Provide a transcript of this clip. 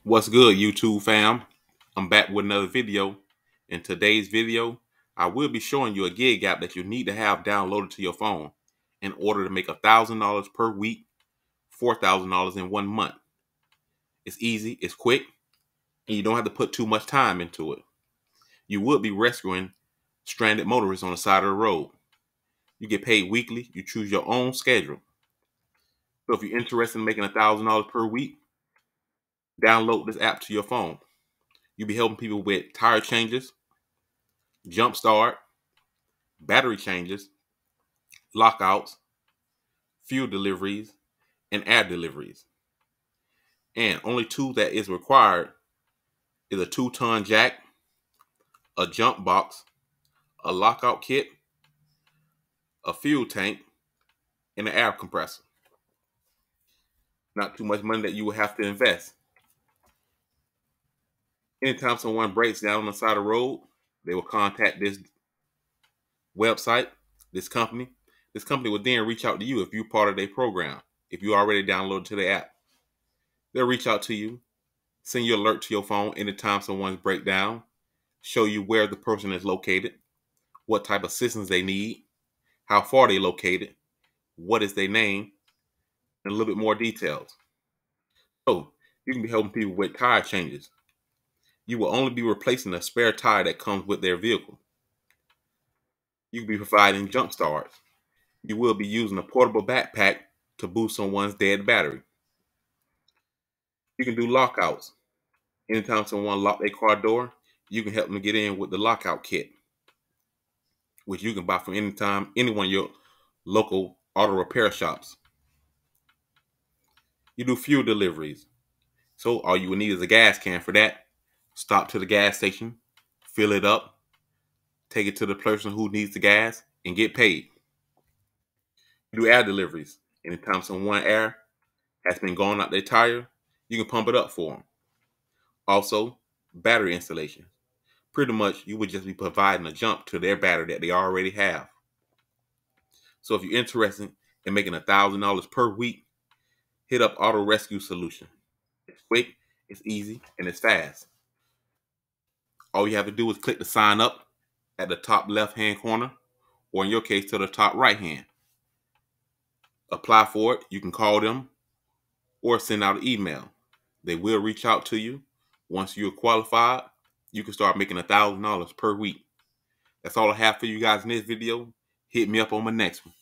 What's good, YouTube fam? I'm back with another video. In today's video, I will be showing you a gig app that you need to have downloaded to your phone in order to make $1,000 per week, $4,000 in 1 month. It's easy, it's quick, and you don't have to put too much time into it. You would be rescuing stranded motorists on the side of the road. You get paid weekly, you choose your own schedule. So if you're interested in making $1,000 per week, download this app to your phone. You'll be helping people with tire changes, jump start, battery changes, lockouts, fuel deliveries, and air deliveries. And only tool that is required is a 2-ton jack, a jump box, a lockout kit, a fuel tank, and an air compressor. Not too much money that you will have to invest. Anytime someone breaks down on the side of the road, they will contact this website, this company. This company will then reach out to you if you're part of their program, if you already downloaded to the app. They'll reach out to you, send you an alert to your phone anytime someone's breakdown, show you where the person is located, what type of assistance they need, how far they located, what is their name, and a little bit more details. So you can be helping people with tire changes. You will only be replacing a spare tire that comes with their vehicle. You can be providing jump starts. You will be using a portable backpack to boost someone's dead battery. You can do lockouts. Anytime someone locks their car door, you can help them get in with the lockout kit, which you can buy from any one of your local auto repair shops. You do fuel deliveries. So all you will need is a gas can for that. Stop to the gas station, fill it up, take it to the person who needs the gas, and get paid. You do air deliveries. Anytime someone air has been going out their tire, you can pump it up for them. Also, battery installation. Pretty much, you would just be providing a jump to their battery that they already have. So if you're interested in making $1,000 per week, hit up Auto Rescue Solution. It's quick, it's easy, and it's fast. All you have to do is click the sign up at the top left-hand corner, or in your case, to the top right-hand. Apply for it. You can call them or send out an email. They will reach out to you. Once you're qualified, you can start making $1,000 per week. That's all I have for you guys in this video. Hit me up on my next one.